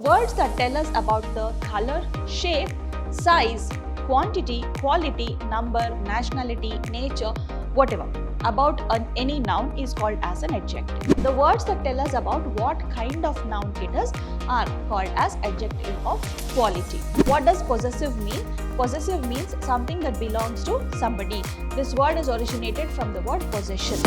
Words that tell us about the color, shape, size, quantity, quality, number, nationality, nature, whatever about any noun is called as an adjective. The words that tell us about what kind of noun it is are called as adjective of quality. What does possessive mean? Possessive means something that belongs to somebody. This word is originated from the word possession.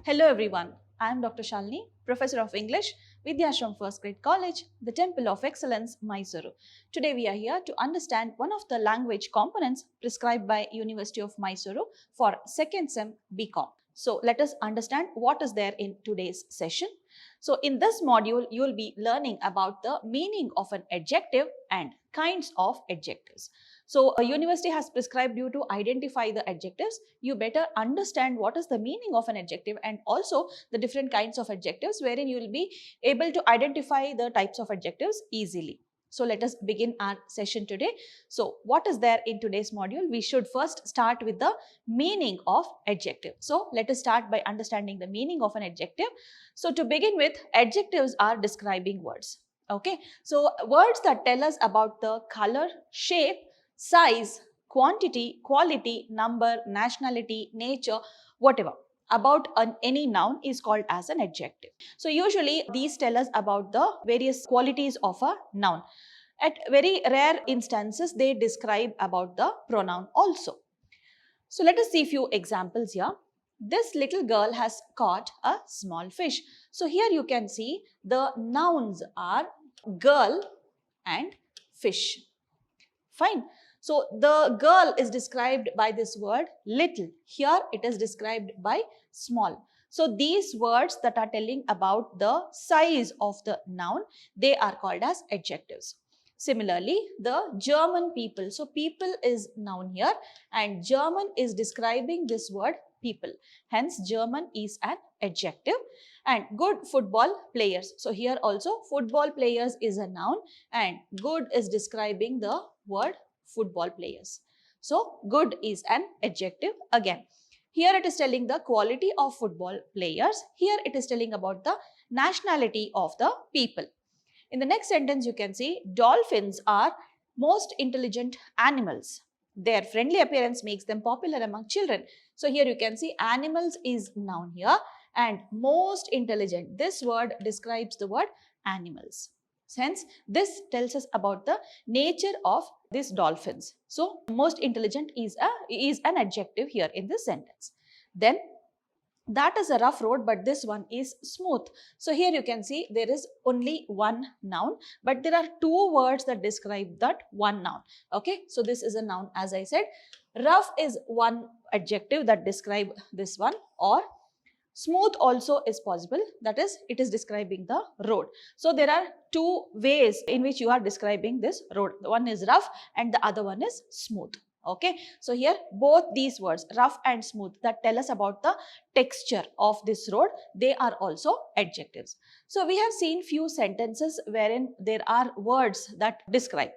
Hello everyone, I am Dr. Shalini, Professor of English, Vidyashram First Grade College, the Temple of Excellence, Mysuru. Today we are here to understand one of the language components prescribed by University of Mysuru for 2nd Sem BCom. So let us understand what is there in today's session. So in this module, you will be learning about the meaning of an adjective and kinds of adjectives. So a university has prescribed you to identify the adjectives. You better understand what is the meaning of an adjective and also the different kinds of adjectives wherein you will be able to identify the types of adjectives easily. So let us begin our session today. So what is there in today's module? We should first start with the meaning of adjective. So let us start by understanding the meaning of an adjective. So to begin with, adjectives are describing words. Okay, so words that tell us about the color, shape, size, quantity, quality, number, nationality, nature, whatever about any noun is called as an adjective. So usually these tell us about the various qualities of a noun. At very rare instances, they describe about the pronoun also. So let us see a few examples here. This little girl has caught a small fish. So here you can see the nouns are girl and fish. Fine. So the girl is described by this word little. Here it is described by small. So these words that are telling about the size of the noun, they are called as adjectives. Similarly, the German people. So people is noun here and German is describing this word people. Hence German is an adjective. And good football players. So here also football players is a noun and good is describing the word football players. So good is an adjective again. Here it is telling the quality of football players. Here it is telling about the nationality of the people. In the next sentence you can see dolphins are most intelligent animals. Their friendly appearance makes them popular among children. So here you can see animals is noun here and most intelligent. This word describes the word animals. Hence, this tells us about the nature of these dolphins. So, most intelligent is an adjective here in this sentence. Then, that is a rough road, but this one is smooth. So, here you can see there is only one noun, but there are two words that describe that one noun. Okay, so this is a noun as I said. Rough is one adjective that describe this one, or smooth also is possible, that is it is describing the road. So there are two ways in which you are describing this road. One is rough and the other one is smooth. Okay, so here both these words rough and smooth that tell us about the texture of this road, they are also adjectives. So we have seen few sentences wherein there are words that describe.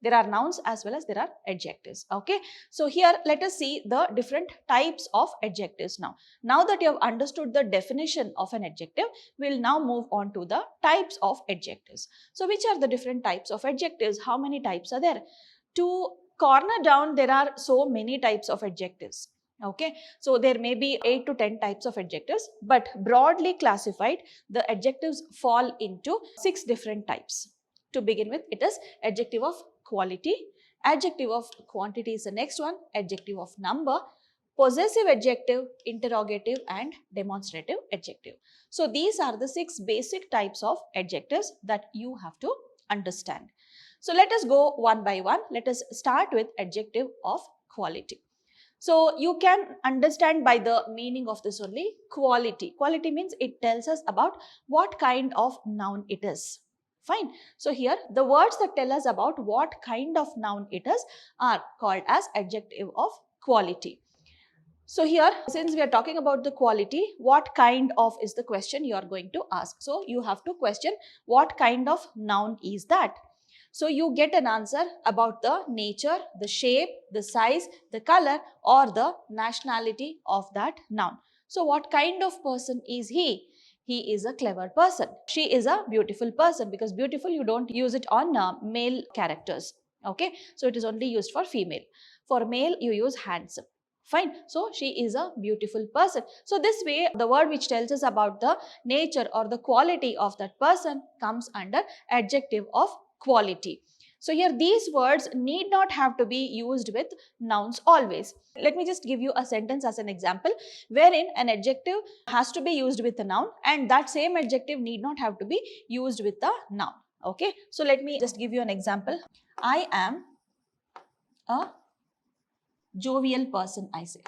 There are nouns as well as there are adjectives. Okay, so here let us see the different types of adjectives now. Now that you have understood the definition of an adjective, we'll now move on to the types of adjectives. So which are the different types of adjectives? How many types are there? To corner down, there are so many types of adjectives. Okay, so there may be 8 to 10 types of adjectives, but broadly classified, the adjectives fall into 6 different types. To begin with, it is adjective of quality, adjective of quantity is the next one, adjective of number, possessive adjective, interrogative and demonstrative adjective. So these are the 6 basic types of adjectives that you have to understand. So let us go one by one. Let us start with adjective of quality. So you can understand by the meaning of this only, quality. Quality means it tells us about what kind of noun it is. Fine. So here the words that tell us about what kind of noun it is are called as adjective of quality. So here, since we are talking about the quality, what kind of is the question you are going to ask. So you have to question what kind of noun is that. So you get an answer about the nature, the shape, the size, the color or the nationality of that noun. So what kind of person is he? He is a clever person. She is a beautiful person, because beautiful you don't use it on male characters. Okay, so it is only used for female. For male you use handsome. Fine. So she is a beautiful person. So this way the word which tells us about the nature or the quality of that person comes under adjective of quality. So here these words need not have to be used with nouns always. Let me just give you a sentence as an example wherein an adjective has to be used with a noun, and that same adjective need not have to be used with a noun. Okay. So let me just give you an example. I am a jovial person, I say.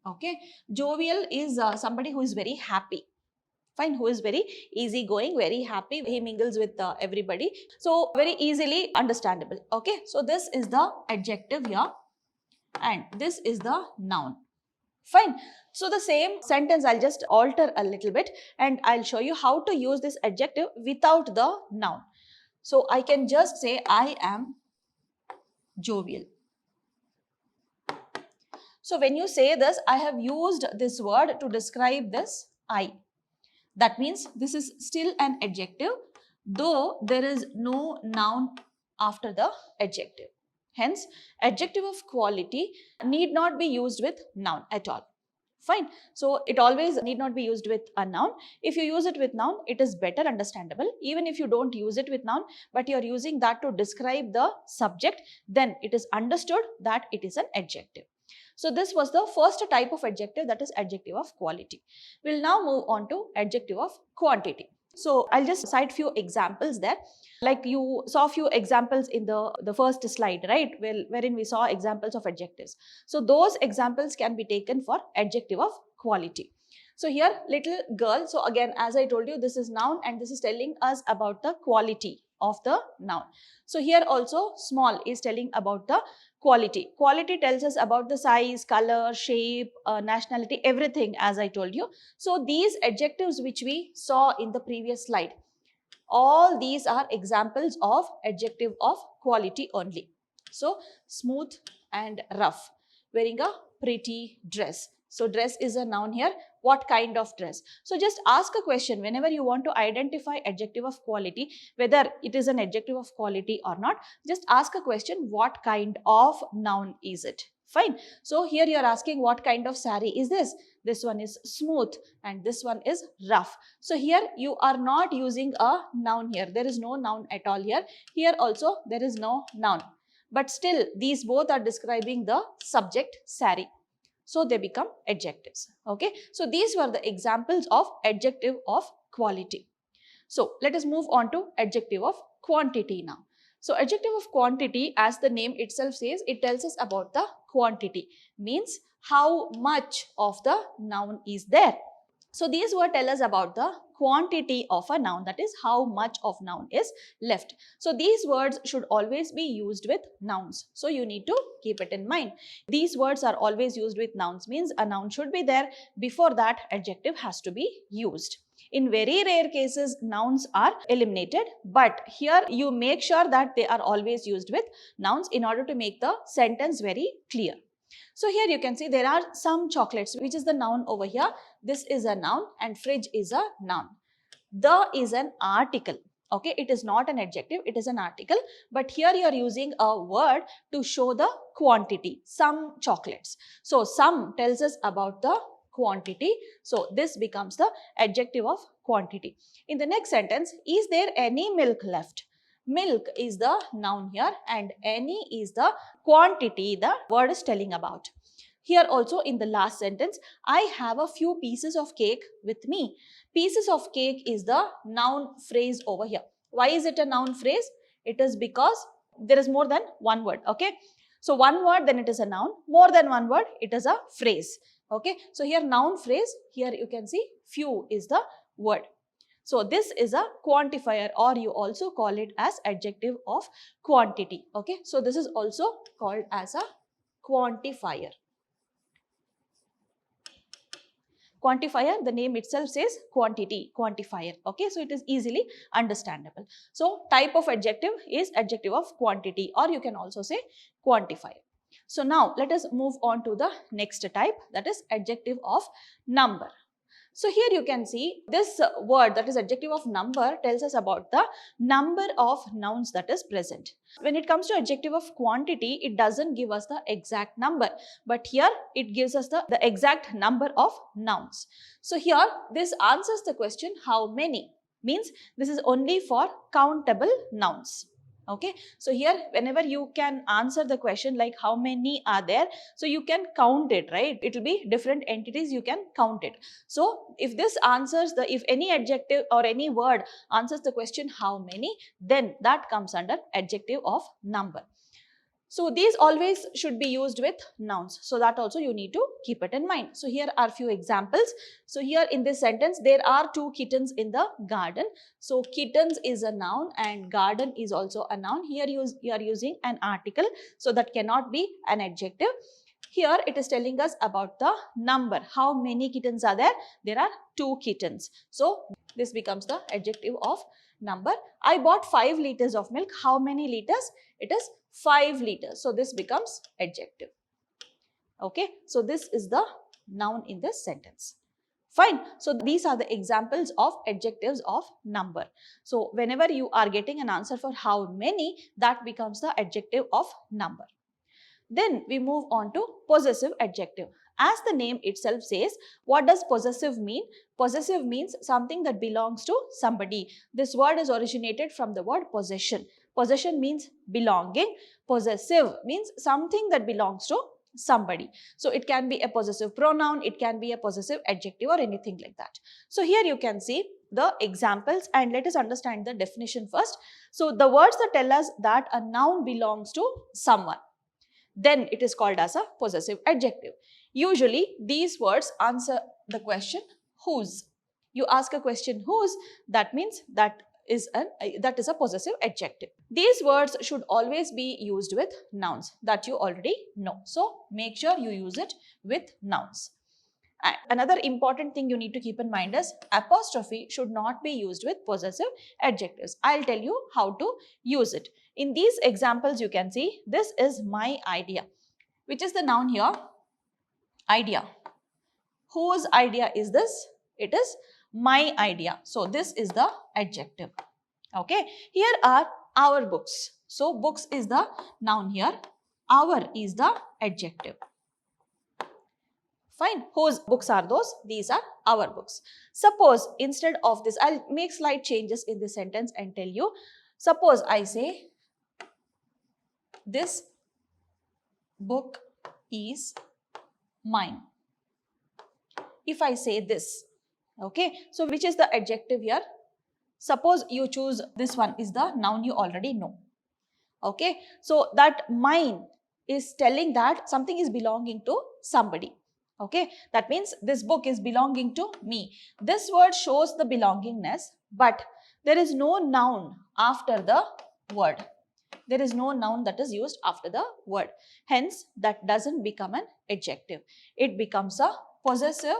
Okay. Jovial is somebody who is very happy. Fine, who is very easygoing, very happy. He mingles with everybody. So very easily understandable. Okay. So this is the adjective here and this is the noun. Fine. So the same sentence I'll just alter a little bit and I'll show you how to use this adjective without the noun. So I can just say I am jovial. So when you say this, I have used this word to describe this I. That means this is still an adjective, though there is no noun after the adjective. Hence, adjective of quality need not be used with noun at all. Fine. So it always need not be used with a noun. If you use it with noun, it is better understandable. Even if you don't use it with noun, but you are using that to describe the subject, then it is understood that it is an adjective. So this was the first type of adjective, that is adjective of quality. We'll now move on to adjective of quantity. So I'll just cite few examples there. Like you saw few examples in the first slide, right? Wherein we saw examples of adjectives. So those examples can be taken for adjective of quality. So here little girl. So again, as I told you, this is noun and this is telling us about the quality of the noun. So here also small is telling about the quality. Quality tells us about the size, color, shape, nationality, everything, as I told you. So these adjectives which we saw in the previous slide, all these are examples of adjective of quality only. So smooth and rough, wearing a pretty dress. So dress is a noun here. What kind of dress? So just ask a question whenever you want to identify adjective of quality, whether it is an adjective of quality or not. Just ask a question, what kind of noun is it? Fine. So here you are asking what kind of sari is this? This one is smooth and this one is rough. So here you are not using a noun here. There is no noun at all here. Here also there is no noun. But still these both are describing the subject sari. So they become adjectives. Okay. So these were the examples of adjective of quality. So let us move on to adjective of quantity now. So adjective of quantity, as the name itself says, it tells us about the quantity. Means how much of the noun is there. So these words tell us about the quantity of a noun, that is how much of noun is left. So these words should always be used with nouns. So you need to keep it in mind. These words are always used with nouns, means a noun should be there. Before that, adjective has to be used. In very rare cases, nouns are eliminated, but here you make sure that they are always used with nouns in order to make the sentence very clear. So here you can see there are some chocolates, which is the noun over here. This is a noun and fridge is a noun. The is an article. Okay, it is not an adjective, it is an article. But here you are using a word to show the quantity, some chocolates. So some tells us about the quantity. So this becomes the adjective of quantity. In the next sentence, is there any milk left? Milk is the noun here and any is the quantity the word is telling about. Here also in the last sentence, I have a few pieces of cake with me. Pieces of cake is the noun phrase over here. Why is it a noun phrase? It is because there is more than one word. Okay. So one word, then it is a noun. More than one word, it is a phrase. Okay. So here noun phrase, here you can see few is the word. So this is a quantifier, or you also call it as adjective of quantity. Okay. So this is also called as a quantifier. Quantifier, the name itself says quantity, quantifier. Okay. So it is easily understandable. So type of adjective is adjective of quantity, or you can also say quantifier. So now let us move on to the next type, that is adjective of number. So here you can see this word, that is adjective of number, tells us about the number of nouns that is present. When it comes to adjective of quantity, it doesn't give us the exact number, but here it gives us the exact number of nouns. So here this answers the question how many, means this is only for countable nouns. Okay, so here whenever you can answer the question like how many are there, so you can count it, right? It will be different entities, you can count it. So if this answers if any adjective or any word answers the question how many, then that comes under adjective of number. So these always should be used with nouns. So that also you need to keep it in mind. So here are few examples. So here in this sentence, there are 2 kittens in the garden. So kittens is a noun and garden is also a noun. Here you are using an article. So that cannot be an adjective. Here it is telling us about the number. How many kittens are there? There are 2 kittens. So this becomes the adjective of number. I bought 5 liters of milk. How many liters? It is 5 liters. So this becomes adjective. Okay. So this is the noun in this sentence. Fine. So these are the examples of adjectives of number. So whenever you are getting an answer for how many, that becomes the adjective of number. Then we move on to possessive adjective. As the name itself says, what does possessive mean? Possessive means something that belongs to somebody. This word is originated from the word possession. Possession means belonging. Possessive means something that belongs to somebody. So it can be a possessive pronoun, it can be a possessive adjective or anything like that. So here you can see the examples and let us understand the definition first. So the words that tell us that a noun belongs to someone, then it is called as a possessive adjective. Usually these words answer the question whose. You ask a question whose, that means that is a possessive adjective. These words should always be used with nouns, that you already know. So make sure you use it with nouns. Another important thing you need to keep in mind is apostrophe should not be used with possessive adjectives. I'll tell you how to use it. In these examples you can see this is my idea. Which is the noun here? Idea. Whose idea is this? It is my idea. So this is the adjective. Okay. Here are our books. So books is the noun here. Our is the adjective. Fine. Whose books are those? These are our books. Suppose instead of this, I'll make slight changes in this sentence and tell you. Suppose I say, this book is mine. If I say this, okay. So which is the adjective here? Suppose you choose this one is the noun you already know. Okay. So that mine is telling that something is belonging to somebody. Okay, that means this book is belonging to me. This word shows the belongingness, but there is no noun after the word. There is no noun that is used after the word. Hence, that doesn't become an adjective. It becomes a possessive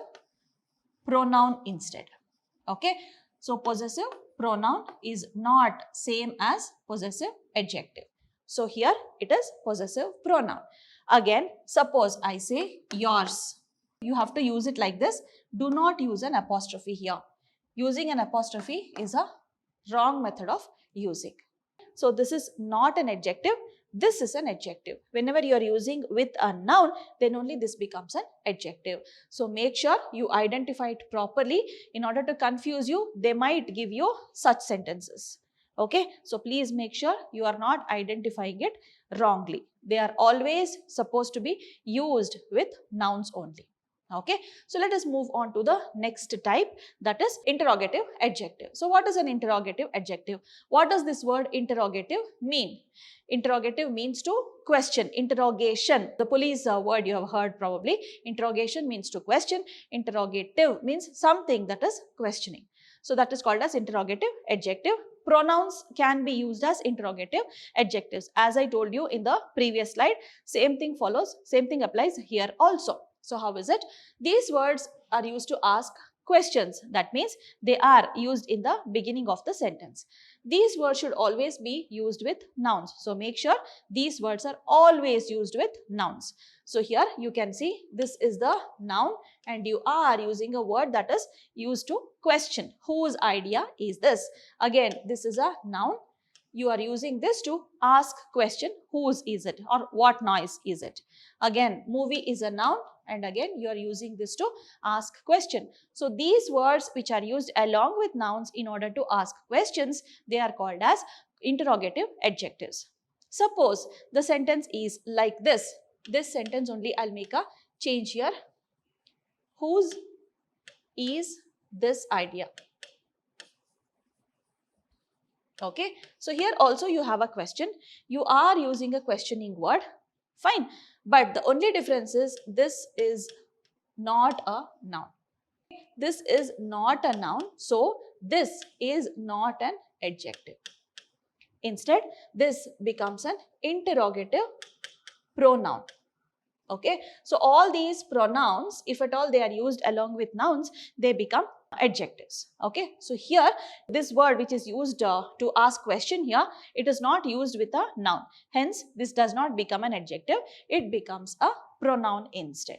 pronoun instead. Okay, so possessive pronoun is not same as possessive adjective. So here it is possessive pronoun. Again, suppose I say yours. You have to use it like this. Do not use an apostrophe here. Using an apostrophe is a wrong method of using. So this is not an adjective. This is an adjective. Whenever you are using with a noun, then only this becomes an adjective. So make sure you identify it properly. In order to confuse you, they might give you such sentences. Okay, so please make sure you are not identifying it wrongly. They are always supposed to be used with nouns only. Okay, so let us move on to the next type, that is interrogative adjective. So what is an interrogative adjective? What does this word interrogative mean? Interrogative means to question, interrogation. The police word you have heard probably. Interrogation means to question. Interrogative means something that is questioning. So that is called as interrogative adjective. Pronouns can be used as interrogative adjectives. As I told you in the previous slide, same thing follows, same thing applies here also. So how is it? These words are used to ask questions. That means they are used in the beginning of the sentence. These words should always be used with nouns. So make sure these words are always used with nouns. So here you can see this is the noun and you are using a word that is used to question. Whose idea is this? Again, this is a noun. You are using this to ask question, whose is it or what noise is it? Again, movie is a noun and again you are using this to ask question. So these words which are used along with nouns in order to ask questions, they are called as interrogative adjectives. Suppose the sentence is like this. This sentence only I'll make a change here. Whose is this idea? Okay, so here also you have a question. You are using a questioning word. Fine, but the only difference is this is not a noun. This is not a noun, so this is not an adjective. Instead, this becomes an interrogative pronoun. Okay, so all these pronouns, if at all they are used along with nouns, they become adjectives. Okay, so here this word which is used to ask question here, it is not used with a noun. Hence, this does not become an adjective. It becomes a pronoun instead.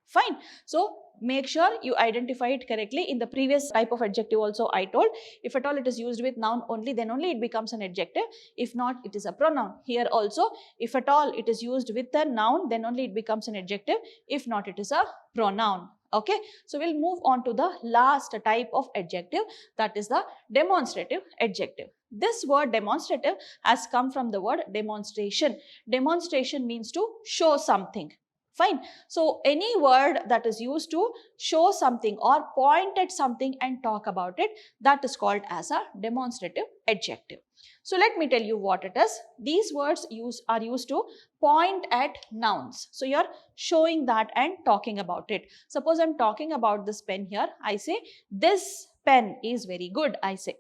Fine. So make sure you identify it correctly. In the previous type of adjective also I told, if at all it is used with noun only, then only it becomes an adjective. If not, it is a pronoun. Here also, if at all it is used with a noun, then only it becomes an adjective. If not, it is a pronoun. Okay, so we'll move on to the last type of adjective, that is the demonstrative adjective. This word demonstrative has come from the word demonstration. Demonstration means to show something. Fine. So any word that is used to show something or point at something and talk about it, that is called as a demonstrative adjective. So let me tell you what it is. These words are used to point at nouns. So you're showing that and talking about it. Suppose I'm talking about this pen here. I say, this pen is very good, I say.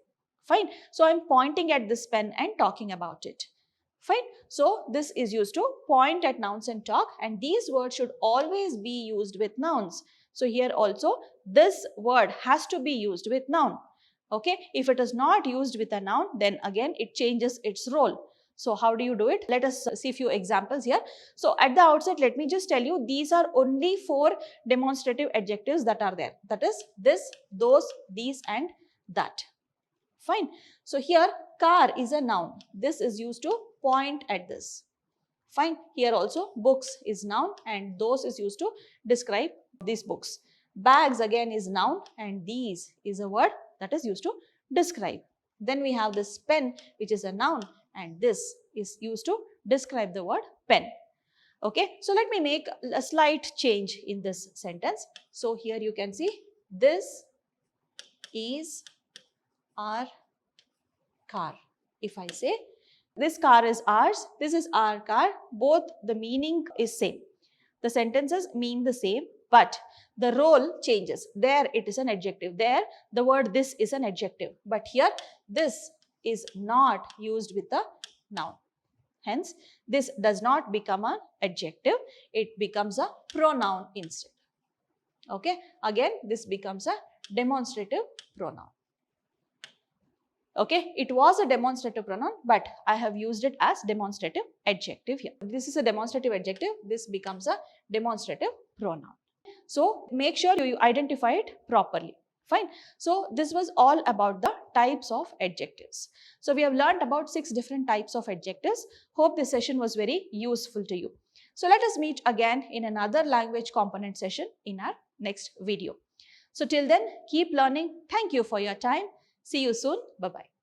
Fine. So I'm pointing at this pen and talking about it. Fine. So this is used to point at nouns and talk, and these words should always be used with nouns. So here also this word has to be used with noun. Okay. If it is not used with a noun, then again it changes its role. So how do you do it? Let us see a few examples here. So at the outset, let me just tell you, these are only 4 demonstrative adjectives that are there. That is this, those, these and that. Fine. So here car is a noun. This is used to point at this. Fine. Here also books is noun and those is used to describe these books. Bags again is noun and these is a word that is used to describe. Then we have this pen which is a noun and this is used to describe the word pen. Okay. So let me make a slight change in this sentence. So here you can see this is our car. If I say this car is ours, this is our car, both the meaning is same. The sentences mean the same, but the role changes. There it is an adjective. There the word this is an adjective. But here this is not used with a noun. Hence, this does not become an adjective. It becomes a pronoun instead. Okay. Again, this becomes a demonstrative pronoun. Okay, it was a demonstrative pronoun, but I have used it as demonstrative adjective here. This is a demonstrative adjective. This becomes a demonstrative pronoun. So make sure you identify it properly. Fine. So this was all about the types of adjectives. So we have learned about 6 different types of adjectives. Hope this session was very useful to you. So let us meet again in another language component session in our next video. So till then, keep learning. Thank you for your time. See you soon. Bye-bye.